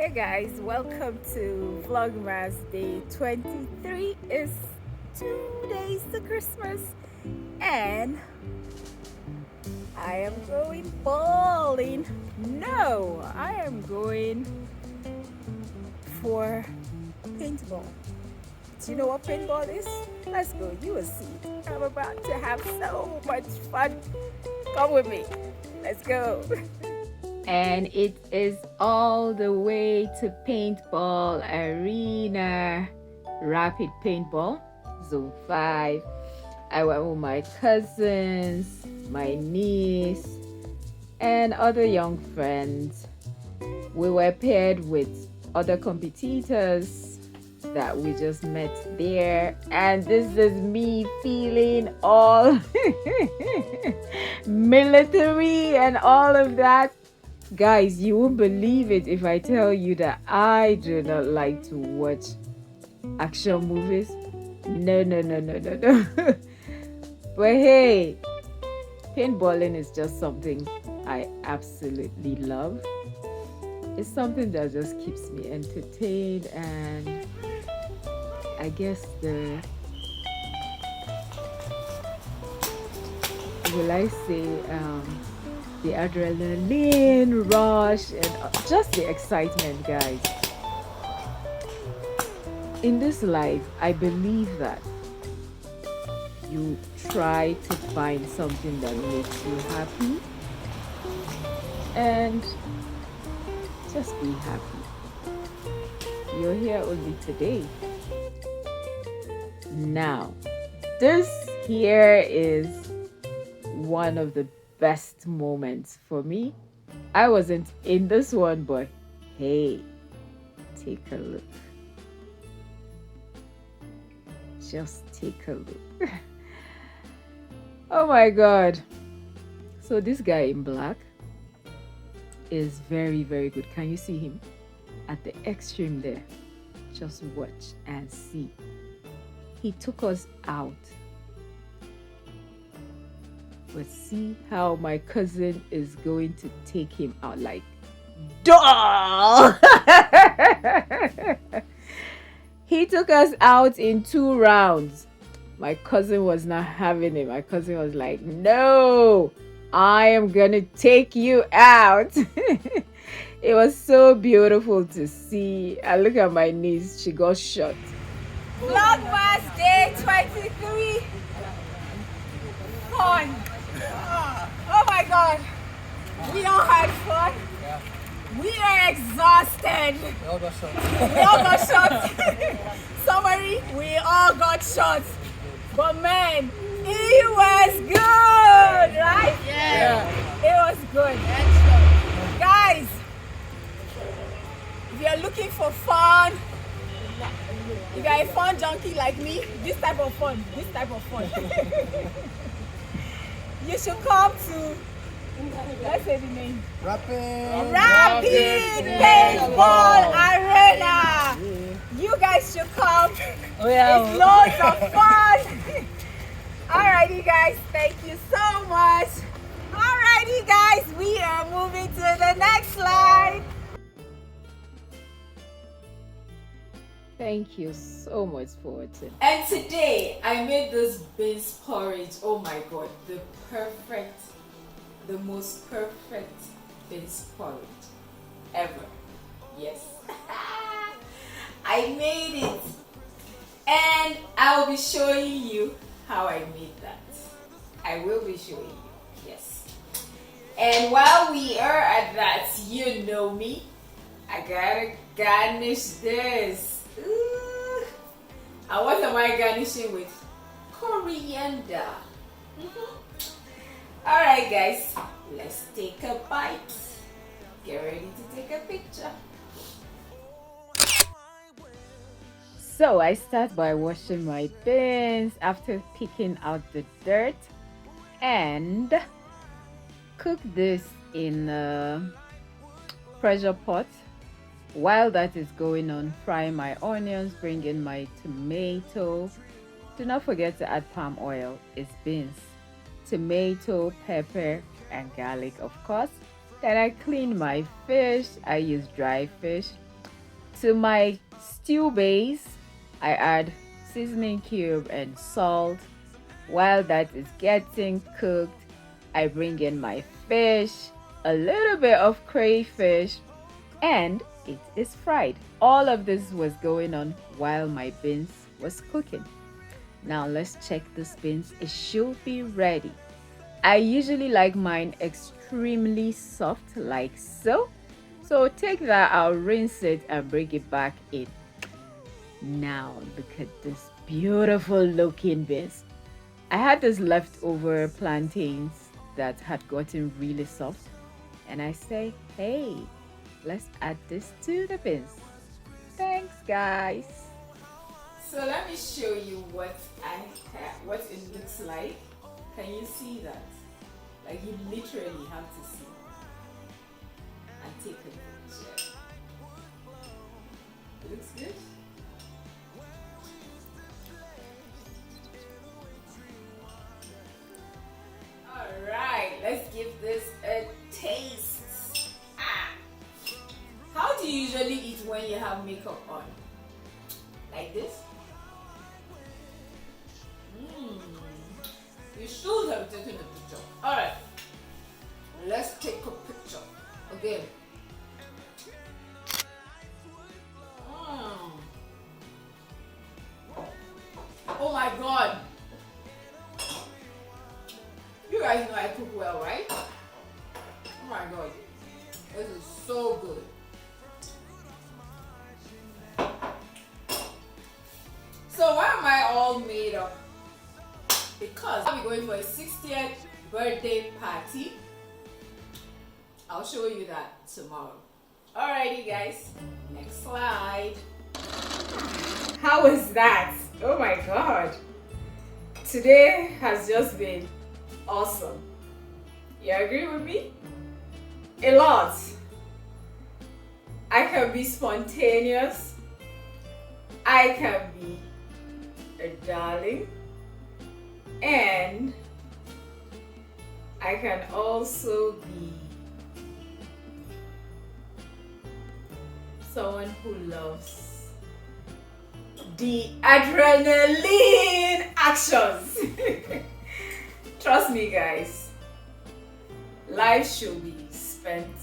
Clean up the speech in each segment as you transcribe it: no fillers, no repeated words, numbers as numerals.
Hey guys, welcome to Vlogmas Day 23. It's 2 days to Christmas and I am going bowling. No, I am going for paintball. Do you know what paintball is? Let's go, you will see. I'm about to have so much fun. Come with me. Let's go. And it is all the way to paintball arena, rapid paintball zone 5. I went with my cousins, my niece, and other young friends. We were paired with other competitors that we just met there, and this is me feeling all military and all of that. Guys, you won't believe it if I tell you that I do not like to watch action movies. No. But hey, paintballing is just something I absolutely love. It's something that just keeps me entertained, and I guess the adrenaline rush and just the excitement, guys. In this life, I believe that you try to find something that makes you happy and just be happy. You're here only today. Now, this here is one of the best moments for me. I wasn't in this one, but hey, take a look. Just take a look. Oh my god. So this guy in black is very, very good. Can you see him at the extreme there? Just watch and see. He took us out. But see how my cousin is going to take him out like dog. He took us out in 2 rounds. My cousin was not having it. My cousin was like, no, I am gonna take you out. It was so beautiful to see. I look at my niece, she got shot. Vlogmas Day 23. Fun. Oh my god, we all had fun. We are exhausted. We all got shot. Summary, we all got shot. But man, it was good, right? Yeah. It was good. Guys, if you're looking for fun, if you're a fun junkie like me, this type of fun, you should come to, let's say the name, Rapid Paintball Arena. You guys should come. It's loads of fun. Alrighty guys, thank you so much. Alrighty guys, we are moving to the next slide. Thank you so much for watching. And today I made this beans porridge. Oh my god, the most perfect beans porridge ever. Yes. I made it. And I will be showing you how I made that. I will be showing you. Yes. And while we are at that, you know me, I gotta garnish this. Ooh. And what am I garnishing with? Coriander. Alright guys, let's take a bite. Get ready to take a picture. So I start by washing my beans after picking out the dirt and cook this in a pressure pot. While that is going on, fry my onions, bring in my tomato. Do not forget to add palm oil. It's beans, tomato, pepper, and garlic, of course. Then I clean my fish. I use dry fish. To my stew base, I add seasoning cube and salt. While that is getting cooked, I bring in my fish, a little bit of crayfish, and it is fried. All of this was going on while my beans was cooking. Now let's check these beans. It should be ready. I usually like mine extremely soft like so. So take that, I'll rinse it and bring it back in. Now look at this beautiful looking beans. I had this leftover plantains that had gotten really soft, and I say, hey, let's add this to the beans. Thanks guys. So let me show you what it looks like. Can you see that? Like, you literally have to see and take a picture. Looks good. Alright, let's give this a taste. How do you usually eat when you have makeup on? Like this? You should have taken a picture. Alright, let's take a picture again. Oh my god! You guys know I cook well, right? Oh my god, this is so good. So why am I all made up? Because I'll be going for a 60th birthday party. I'll show you that tomorrow. Alrighty guys, next slide. How was that? Oh my god. Today has just been awesome. You agree with me? A lot. I can be spontaneous. I can be a darling. And I can also be someone who loves the adrenaline actions. Trust me guys, life should be spent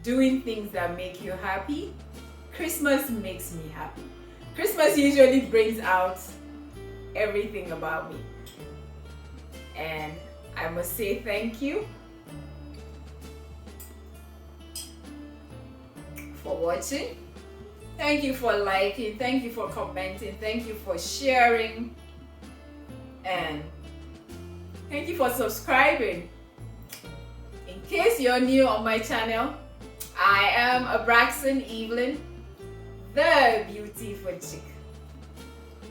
doing things that make you happy. Christmas makes me happy. Christmas usually brings out everything about me. And I must say thank you for watching. Thank you for liking. Thank you for commenting. Thank you for sharing. And thank you for subscribing. In case you're new on my channel, I am Abraxan Evelyn, the beautiful chick.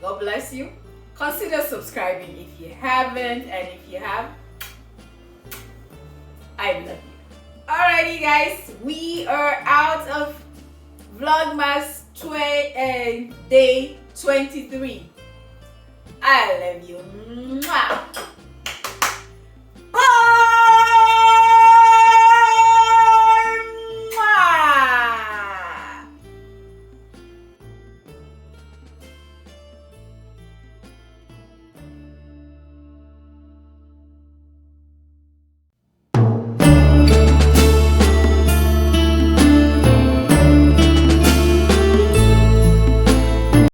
God bless you. Consider subscribing if you haven't, and if you have, I love you. Alrighty guys, we are out of Vlogmas day 23. I love you. Mwah.